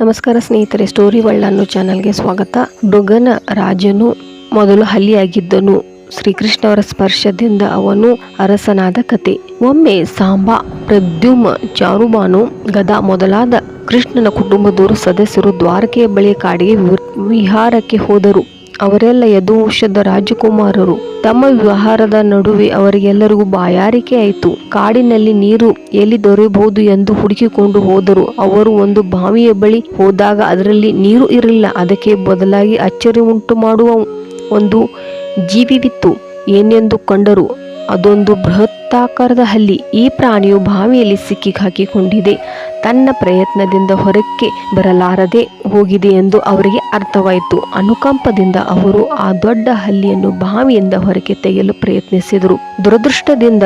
ನಮಸ್ಕಾರ ಸ್ನೇಹಿತರೆ, story world ಅನ್ನೋ ಚಾನಲ್ಗೆ ಸ್ವಾಗತ. ಮೃಗನ ರಾಜನು ಮೊದಲು ಹಲ್ಲಿಯಾಗಿದ್ದನು. ಶ್ರೀಕೃಷ್ಣವರ ಸ್ಪರ್ಶದಿಂದ ಅವನು ಅರಸನಾದ ಕತೆ. ಒಮ್ಮೆ ಸಾಂಬ, ಪ್ರದ್ಯುಮ್ನ, ಚಾರುಬಾನು, ಗದಾ ಮೊದಲಾದ ಕೃಷ್ಣನ ಕುಟುಂಬದವರು ಸದಸ್ಯರು ದ್ವಾರಕೆಯ ಬಳಿಯ ಕಾಡಿಗೆ ವಿಹಾರಕ್ಕೆ ಹೋದರು. ಅವರೆಲ್ಲ ಯದುವಂಶದ ರಾಜಕುಮಾರರು. ತಮ್ಮ ವ್ಯವಹಾರದ ನಡುವೆ ಅವರಿಗೆಲ್ಲರಿಗೂ ಬಾಯಾರಿಕೆ ಆಯಿತು. ಕಾಡಿನಲ್ಲಿ ನೀರು ಎಲ್ಲಿ ದೊರೆಯಬಹುದು ಎಂದು ಹುಡುಕಿಕೊಂಡು ಹೋದರು. ಅವರು ಒಂದು ಬಾವಿಯ ಬಳಿ ಹೋದಾಗ ಅದರಲ್ಲಿ ನೀರು ಇರಲಿಲ್ಲ. ಅದಕ್ಕೆ ಬದಲಾಗಿ ಅಚ್ಚರಿ ಉಂಟು ಮಾಡುವ ಒಂದು ಜೀವಿವಿತ್ತು. ಏನೆಂದು ಕಂಡರು. ಅದೊಂದು ಬೃಹತ್ತಾಕಾರದ ಹಲ್ಲಿ. ಈ ಪ್ರಾಣಿಯು ಬಾವಿಯಲ್ಲಿ ಸಿಕ್ಕಿ ಹಾಕಿಕೊಂಡಿದೆ. ತನ್ನ ಪ್ರಯತ್ನದಿಂದ ಹೊರಕ್ಕೆ ಬರಲಾರದೆ ಹೋಗಿದೆ ಎಂದು ಅವರಿಗೆ ಅರ್ಥವಾಯಿತು. ಅನುಕಂಪದಿಂದ ಅವರು ಆ ದೊಡ್ಡ ಹಲ್ಲಿಯನ್ನು ಬಾವಿಯಿಂದ ಹೊರಗೆ ತೆಗೆಯಲು ಪ್ರಯತ್ನಿಸಿದರು. ದುರದೃಷ್ಟದಿಂದ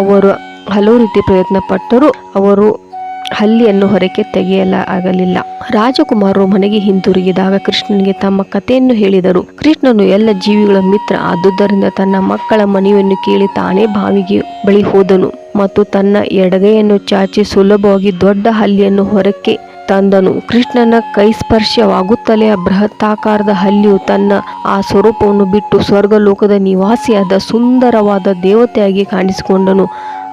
ಅವರು ಹಲವು ರೀತಿ ಪ್ರಯತ್ನ ಪಟ್ಟರು. ಅವರು ಹಲ್ಲಿಯನ್ನು ಹೊರಕ್ಕೆ ತೆಗೆಯಲಾಗಲಿಲ್ಲ. ರಾಜಕುಮಾರರು ಮನೆಗೆ ಹಿಂತಿರುಗಿದಾಗ ಕೃಷ್ಣನಿಗೆ ತಮ್ಮ ಕಥೆಯನ್ನು ಹೇಳಿದರು. ಕೃಷ್ಣನು ಎಲ್ಲ ಜೀವಿಗಳ ಮಿತ್ರ. ಆದುದರಿಂದ ತನ್ನ ಮಕ್ಕಳ ಮನವಿಯನ್ನು ಕೇಳಿ ತಾನೇ ಬಾವಿಗೆ ಬಳಿ ಹೋದನು ಮತ್ತು ತನ್ನ ಎಡಗೈಯನ್ನು ಚಾಚಿ ಸುಲಭವಾಗಿ ದೊಡ್ಡ ಹಲ್ಲಿಯನ್ನು ಹೊರಕ್ಕೆ ತಂದನು. ಕೃಷ್ಣನ ಕೈಸ್ಪರ್ಶವಾಗುತ್ತಲೇ ಆ ಬೃಹತ್ತಾಕಾರದ ಹಲ್ಲಿಯು ತನ್ನ ಆ ಸ್ವರೂಪವನ್ನು ಬಿಟ್ಟು ಸ್ವರ್ಗಲೋಕದ ನಿವಾಸಿಯಾದ ಸುಂದರವಾದ ದೇವತೆಯಾಗಿ ಕಾಣಿಸಿಕೊಂಡನು.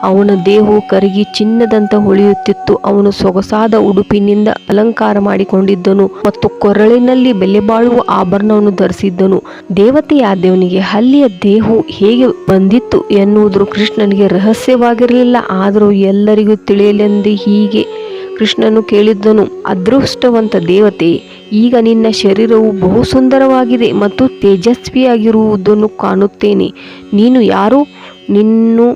ಅವನ ದೇಹವು ಕರಗಿ ಚಿನ್ನದಂತ ಹೊಳೆಯುತ್ತಿತ್ತು. ಅವನು ಸೊಗಸಾದ ಉಡುಪಿನಿಂದ ಅಲಂಕಾರ ಮಾಡಿಕೊಂಡಿದ್ದನು ಮತ್ತು ಕೊರಳಿನಲ್ಲಿ ಬೆಲೆಬಾಳುವ ಆಭರಣವನ್ನು ಧರಿಸಿದ್ದನು. ದೇವತೆಯಾದವನಿಗೆ ಹಲ್ಲಿಯ ದೇಹವು ಹೇಗೆ ಬಂದಿತ್ತು ಎನ್ನುವುದು ಕೃಷ್ಣನಿಗೆ ರಹಸ್ಯವಾಗಿರಲಿಲ್ಲ. ಆದರೂ ಎಲ್ಲರಿಗೂ ತಿಳಿಯಲೆಂದು ಹೀಗೆ ಕೃಷ್ಣನು ಕೇಳಿದ್ದನು. ಅದೃಷ್ಟವಂತ ದೇವತೆ, ಈಗ ನಿನ್ನ ಶರೀರವು ಬಹು ಸುಂದರವಾಗಿದೆ ಮತ್ತು ತೇಜಸ್ವಿಯಾಗಿರುವುದನ್ನು ಕಾಣುತ್ತೇನೆ. ನೀನು ಯಾರು? ನಿನ್ನು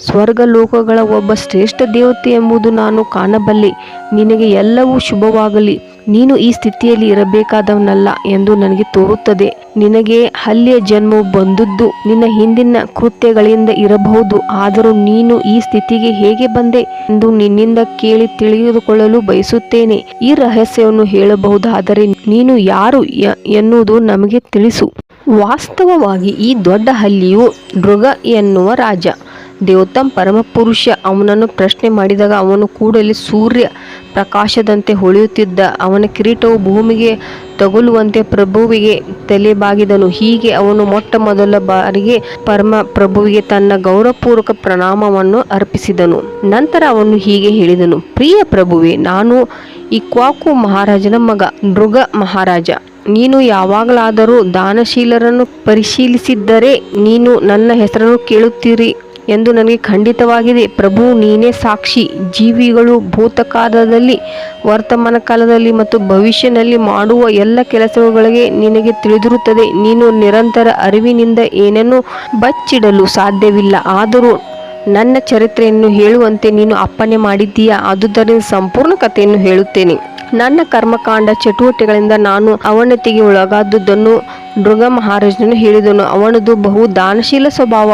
ಸ್ವರ್ಗಲೋಕಗಳ ಒಬ್ಬ ಶ್ರೇಷ್ಠ ದೇವತೆ ಎಂಬುದು ನಾನು ಕಾಣಬಲ್ಲೆ. ನಿನಗೆ ಎಲ್ಲವೂ ಶುಭವಾಗಲಿ. ನೀನು ಈ ಸ್ಥಿತಿಯಲ್ಲಿ ಇರಬೇಕಾದವನಲ್ಲ ಎಂದು ನನಗೆ ತೋರುತ್ತದೆ. ನಿನಗೆ ಹಲ್ಲಿಯ ಜನ್ಮವು ಬಂದದ್ದು ನಿನ್ನ ಹಿಂದಿನ ಕೃತ್ಯಗಳಿಂದ ಇರಬಹುದು. ಆದರೂ ನೀನು ಈ ಸ್ಥಿತಿಗೆ ಹೇಗೆ ಬಂದೆ ಎಂದು ನಿನ್ನಿಂದ ಕೇಳಿ ತಿಳಿದುಕೊಳ್ಳಲು ಬಯಸುತ್ತೇನೆ. ಈ ರಹಸ್ಯವನ್ನು ಹೇಳಬಹುದಾದರೆ ನೀನು ಯಾರು ಎನ್ನುವುದು ನಮಗೆ ತಿಳಿಸು. ವಾಸ್ತವವಾಗಿ ಈ ದೊಡ್ಡ ಹಲ್ಲಿಯು ಮೃಗ ಎನ್ನುವ ರಾಜ, ದೇವೋತ್ತಮ ಪರಮಪುರುಷ. ಅವನನ್ನು ಪ್ರಶ್ನೆ ಮಾಡಿದಾಗ ಅವನು ಕೂಡಲೇ ಸೂರ್ಯ ಪ್ರಕಾಶದಂತೆ ಹೊಳೆಯುತ್ತಿದ್ದ. ಅವನ ಕಿರೀಟವು ಭೂಮಿಗೆ ತಗುಲುವಂತೆ ಪ್ರಭುವಿಗೆ ತಲೆಬಾಗಿದನು. ಹೀಗೆ ಅವನು ಮೊಟ್ಟ ಮೊದಲ ಬಾರಿಗೆ ಪರಮ ಪ್ರಭುವಿಗೆ ತನ್ನ ಗೌರವಪೂರ್ವಕ ಪ್ರಣಾಮವನ್ನು ಅರ್ಪಿಸಿದನು. ನಂತರ ಅವನು ಹೀಗೆ ಹೇಳಿದನು: ಪ್ರಿಯ ಪ್ರಭುವೆ, ನಾನು ಇಕ್ಷ್ವಾಕು ಮಹಾರಾಜನ ಮಗ, ಮೃಗ ಮಹಾರಾಜ. ನೀನು ಯಾವಾಗಲಾದರೂ ದಾನಶೀಲರನ್ನು ಪರಿಶೀಲಿಸಿದ್ದರೆ ನೀನು ನನ್ನ ಹೆಸರನ್ನು ಕೇಳುತ್ತೀರಿ ಎಂದು ನನಗೆ ಖಂಡಿತವಾಗಿದೆ. ಪ್ರಭು, ನೀನೇ ಸಾಕ್ಷಿ. ಜೀವಿಗಳು ಭೂತಕಾಲದಲ್ಲಿ, ವರ್ತಮಾನ ಕಾಲದಲ್ಲಿ ಮತ್ತು ಭವಿಷ್ಯನಲ್ಲಿ ಮಾಡುವ ಎಲ್ಲ ಕೆಲಸಗಳಿಗೆ ನಿನಗೆ ತಿಳಿದಿರುತ್ತದೆ. ನೀನು ನಿರಂತರ ಅರಿವಿನಿಂದ ಏನನ್ನು ಬಚ್ಚಿಡಲು ಸಾಧ್ಯವಿಲ್ಲ. ಆದರೂ ನನ್ನ ಚರಿತ್ರೆಯನ್ನು ಹೇಳುವಂತೆ ನೀನು ಅಪ್ಪಣೆ ಮಾಡಿದ್ದೀಯಾ. ಆದುದರಿಂದ ಸಂಪೂರ್ಣ ಕಥೆಯನ್ನು ಹೇಳುತ್ತೇನೆ. ನನ್ನ ಕರ್ಮಕಾಂಡ ಚಟುವಟಿಕೆಗಳಿಂದ ನಾನು ಅವನತಿಗೆ ಒಳಗಾದುದನ್ನು ಮೃಗ ಮಹಾರಾಜನು ಹೇಳಿದನು. ಅವನದು ಬಹು ದಾನಶೀಲ ಸ್ವಭಾವ.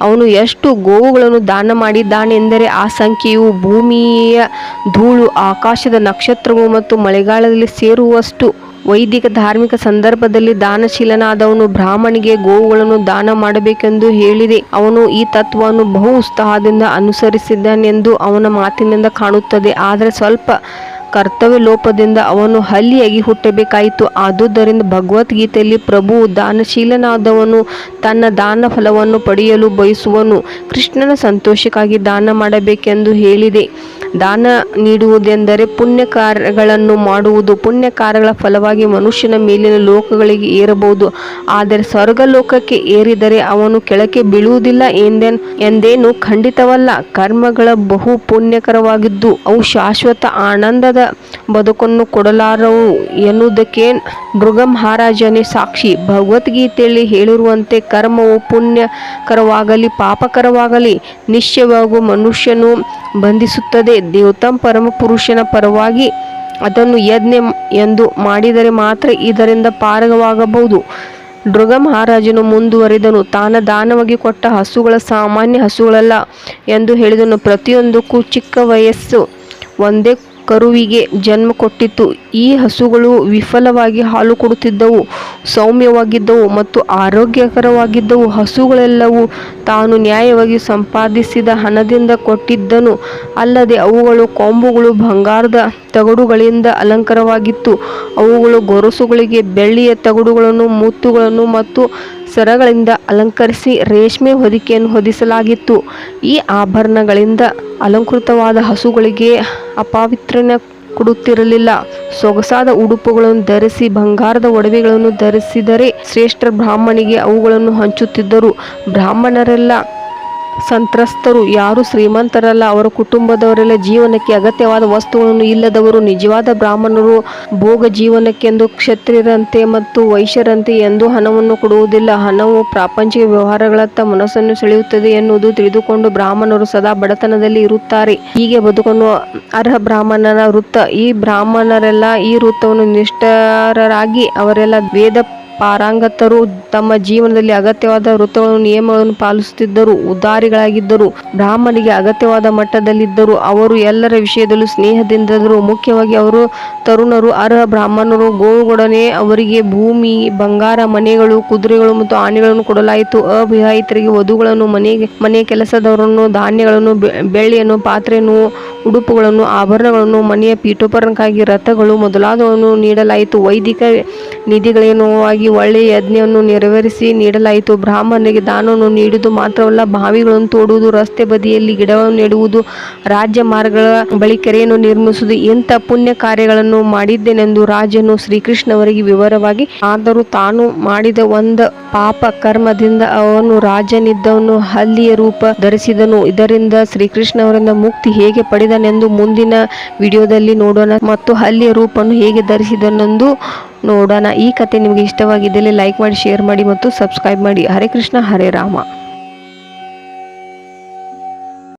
ಅವನು ಎಷ್ಟು ಗೋವುಗಳನ್ನು ದಾನ ಮಾಡಿದ್ದಾನೆಂದರೆ ಆ ಸಂಖ್ಯೆಯು ಭೂಮಿಯ ಧೂಳು, ಆಕಾಶದ ನಕ್ಷತ್ರಗಳು ಮತ್ತು ಮಳೆಗಾಲದಲ್ಲಿ ಸೇರುವಷ್ಟು. ವೈದಿಕ ಧಾರ್ಮಿಕ ಸಂದರ್ಭದಲ್ಲಿ ದಾನಶೀಲನಾದವನು ಬ್ರಾಹ್ಮಣಿಗೆ ಗೋವುಗಳನ್ನು ದಾನ ಮಾಡಬೇಕೆಂದು ಹೇಳಿದೆ. ಅವನು ಈ ತತ್ವವನ್ನು ಬಹು ಉತ್ಸಾಹದಿಂದ ಅನುಸರಿಸಿದ್ದಾನೆಂದು ಅವನ ಮಾತಿನಿಂದ ಕಾಣುತ್ತದೆ. ಆದರೆ ಸ್ವಲ್ಪ ಕರ್ತವ್ಯ ಲೋಪದಿಂದ ಅವನು ಹಲ್ಲಿಯಾಗಿ ಹುಟ್ಟಬೇಕಾಯಿತು. ಆದುದರಿಂದ ಭಗವದ್ಗೀತೆಯಲ್ಲಿ ಪ್ರಭುವು ದಾನಶೀಲನಾದವನು ತನ್ನ ದಾನ ಫಲವನ್ನು ಪಡೆಯಲು ಬಯಸುವನು. ಕೃಷ್ಣನ ಸಂತೋಷಕ್ಕಾಗಿ ದಾನ ಮಾಡಬೇಕೆಂದು ಹೇಳಿದೆ. ದಾನ ನೀಡುವುದೆಂದರೆ ಪುಣ್ಯ ಕಾರ್ಯಗಳನ್ನು ಮಾಡುವುದು. ಪುಣ್ಯ ಕಾರ್ಯಗಳ ಫಲವಾಗಿ ಮನುಷ್ಯನ ಮೇಲಿನ ಲೋಕಗಳಿಗೆ ಏರಬಹುದು. ಆದರೆ ಸ್ವರ್ಗಲೋಕಕ್ಕೆ ಏರಿದರೆ ಅವನು ಕೆಳಕ್ಕೆ ಬೀಳುವುದಿಲ್ಲ ಎಂದೇನು ಖಂಡಿತವಲ್ಲ. ಕರ್ಮಗಳ ಬಹು ಪುಣ್ಯಕರವಾಗಿದ್ದು ಅವು ಶಾಶ್ವತ ಆನಂದದ ಬದುಕನ್ನು ಕೊಡಲಾರವು ಎನ್ನುವುದಕ್ಕೆ ಮೃಗ ಮಹಾರಾಜನೇ ಸಾಕ್ಷಿ. ಭಗವದ್ಗೀತೆಯಲ್ಲಿ ಹೇಳಿರುವಂತೆ ಕರ್ಮವು ಪುಣ್ಯಕರವಾಗಲಿ ಪಾಪಕರವಾಗಲಿ ನಿಶ್ಚಯವಾಗೂ ಮನುಷ್ಯನು ಬಂಧಿಸುತ್ತದೆ. ದೇವೋತ್ತಮ ಪರಮಪುರುಷನ ಪರವಾಗಿ ಅದನ್ನು ಯಜ್ಞ ಎಂದು ಮಾಡಿದರೆ ಮಾತ್ರ ಇದರಿಂದ ಪಾರವಾಗಬಹುದು. ಮೃಗ ಮಹಾರಾಜನು ಮುಂದುವರಿದನು. ತಾನು ದಾನವಾಗಿ ಕೊಟ್ಟ ಹಸುಗಳ ಸಾಮಾನ್ಯ ಹಸುಗಳಲ್ಲ ಎಂದು ಹೇಳಿದನು. ಪ್ರತಿಯೊಂದಕ್ಕೂ ಚಿಕ್ಕ ವಯಸ್ಸು, ಒಂದೇ ಕರುವಿಗೆ ಜನ್ಮ ಕೊಟ್ಟಿತು. ಈ ಹಸುಗಳು ವಿಫಲವಾಗಿ ಹಾಲು ಕೊಡುತ್ತಿದ್ದವು, ಸೌಮ್ಯವಾಗಿದ್ದವು ಮತ್ತು ಆರೋಗ್ಯಕರವಾಗಿದ್ದವು. ಹಸುಗಳೆಲ್ಲವೂ ತಾನು ನ್ಯಾಯವಾಗಿ ಸಂಪಾದಿಸಿದ ಹಣದಿಂದ ಕೊಟ್ಟಿದ್ದನು. ಅಲ್ಲದೆ ಅವುಗಳ ಕೊಂಬುಗಳು ಬಂಗಾರದ ತಗಡುಗಳಿಂದ ಅಲಂಕಾರವಾಗಿತ್ತು. ಅವುಗಳ ಗೊರಸುಗಳಿಗೆ ಬೆಳ್ಳಿಯ ತಗಡುಗಳನ್ನು, ಮುತ್ತುಗಳನ್ನು ಮತ್ತು ಸರಗಳಿಂದ ಅಲಂಕರಿಸಿ ರೇಷ್ಮೆ ಹೊದಿಕೆಯನ್ನು ಹೊದಿಸಲಾಗಿತ್ತು. ಈ ಆಭರಣಗಳಿಂದ ಅಲಂಕೃತವಾದ ಹಸುಗಳಿಗೆ ಅಪವಿತ್ರನೆ ಕೊಡುತ್ತಿರಲಿಲ್ಲ. ಸೊಗಸಾದ ಉಡುಪುಗಳನ್ನು ಧರಿಸಿ ಬಂಗಾರದ ಒಡವೆಗಳನ್ನು ಧರಿಸಿದರೆ ಶ್ರೇಷ್ಠ ಬ್ರಾಹ್ಮಣಿಗೆ ಅವುಗಳನ್ನು ಹಂಚುತ್ತಿದ್ದರು. ಬ್ರಾಹ್ಮಣರೆಲ್ಲ ಸಂತ್ರಸ್ತರು, ಯಾರೂ ಶ್ರೀಮಂತರಲ್ಲ. ಅವರ ಕುಟುಂಬದವರೆಲ್ಲ ಜೀವನಕ್ಕೆ ಅಗತ್ಯವಾದ ವಸ್ತುಗಳನ್ನು ಇಲ್ಲದವರು. ನಿಜವಾದ ಬ್ರಾಹ್ಮಣರು ಭೋಗ ಜೀವನಕ್ಕೆಂದು ಕ್ಷತ್ರಿಯರಂತೆ ಮತ್ತು ವೈಶ್ಯರಂತೆ ಎಂದೂ ಹಣವನ್ನು ಕೊಡುವುದಿಲ್ಲ. ಹಣವು ಪ್ರಾಪಂಚಿಕ ವ್ಯವಹಾರಗಳತ್ತ ಮನಸ್ಸನ್ನು ಸೆಳೆಯುತ್ತದೆ ಎನ್ನುವುದು ತಿಳಿದುಕೊಂಡು ಬ್ರಾಹ್ಮಣರು ಸದಾ ಬಡತನದಲ್ಲಿ ಇರುತ್ತಾರೆ. ಹೀಗೆ ಬದುಕನ್ನು ಅರ್ಹ ಬ್ರಾಹ್ಮಣನ ವೃತ್ತ. ಈ ಬ್ರಾಹ್ಮಣರೆಲ್ಲ ಈ ವೃತ್ತವನ್ನು ನಿಷ್ಠರಾಗಿ ಅವರೆಲ್ಲ ವೇದ ಪಾರಂಗತರು. ತಮ್ಮ ಜೀವನದಲ್ಲಿ ಅಗತ್ಯವಾದ ವೃತ್ತಗಳನ್ನು ನಿಯಮಗಳನ್ನು ಪಾಲಿಸುತ್ತಿದ್ದರು, ಉದಾರಿಗಳಾಗಿದ್ದರು, ಬ್ರಾಹ್ಮಣಿಗೆ ಅಗತ್ಯವಾದ ಮಟ್ಟದಲ್ಲಿದ್ದರು. ಅವರು ಎಲ್ಲರ ವಿಷಯದಲ್ಲೂ ಸ್ನೇಹದಿಂದಿದ್ದರು. ಮುಖ್ಯವಾಗಿ ಅವರು ತರುಣರು. ಅರ್ಹ ಬ್ರಾಹ್ಮಣರು ಗೋವುಗಳೊಡನೆ ಅವರಿಗೆ ಭೂಮಿ, ಬಂಗಾರ, ಮನೆಗಳು, ಕುದುರೆಗಳು ಮತ್ತು ಆನೆಗಳನ್ನು ಕೊಡಲಾಯಿತು. ಅವಿವಾಹಿತರಿಗೆ ವಧುಗಳನ್ನು, ಮನೆ ಕೆಲಸದವರನ್ನು, ಧಾನ್ಯಗಳನ್ನು, ಬೆಳ್ಳಿಯನ್ನು, ಪಾತ್ರೆಯನ್ನು, ಉಡುಪುಗಳನ್ನು, ಆಭರಣಗಳನ್ನು, ಮನೆಯ ಪೀಠೋಪಕರಣಕ್ಕಾಗಿ ರಥಗಳು ಮೊದಲಾದವನ್ನು ನೀಡಲಾಯಿತು. ವೈದಿಕ ನಿಧಿಗಳನ್ನುವಾಗಿ ಒಳ್ಳೆಯ ಯಜ್ಞವನ್ನು ನೆರವೇರಿಸಿ ನೀಡಲಾಯಿತು. ಬ್ರಾಹ್ಮಣರಿಗೆ ದಾನವನ್ನು ನೀಡುವುದು ಮಾತ್ರವಲ್ಲ, ಬಾವಿಗಳನ್ನು ತೋಡುವುದು, ರಸ್ತೆ ಬದಿಯಲ್ಲಿ ಗಿಡಗಳನ್ನು ನೆಡುವುದು, ರಾಜ್ಯ ಮಾರ್ಗಗಳ ಬಳಿ ಕೆರೆಯನ್ನು ನಿರ್ಮಿಸುವುದು, ಇಂಥ ಪುಣ್ಯ ಕಾರ್ಯಗಳನ್ನು ಮಾಡಿದ್ದೇನೆಂದು ರಾಜನು ಶ್ರೀಕೃಷ್ಣವರಿಗೆ ವಿವರವಾಗಿ. ಆದರೂ ತಾನು ಮಾಡಿದ ಒಂದು ಪಾಪ ಕರ್ಮದಿಂದ ಅವನು ರಾಜನಿದ್ದವನು ಹಲ್ಲಿಯ ರೂಪ ಧರಿಸಿದನು. ಇದರಿಂದ ಶ್ರೀಕೃಷ್ಣವರಿಂದ ಮುಕ್ತಿ ಹೇಗೆ ಪಡೆದನೆಂದು ಮುಂದಿನ ವಿಡಿಯೋದಲ್ಲಿ ನೋಡೋಣ, ಮತ್ತು ಹಲ್ಲಿಯ ರೂಪವನ್ನು ಹೇಗೆ ಧರಿಸಿದನೆಂದು ನೋಡೋಣ. ಈ ಕಥೆ ನಿಮಗೆ ಇಷ್ಟವಾಗಿದ್ದಲ್ಲಿ ಲೈಕ್ ಮಾಡಿ, ಶೇರ್ ಮಾಡಿ ಮತ್ತು ಸಬ್ಸ್ಕ್ರೈಬ್ ಮಾಡಿ. ಹರೇ ಕೃಷ್ಣ, ಹರೇ ರಾಮ.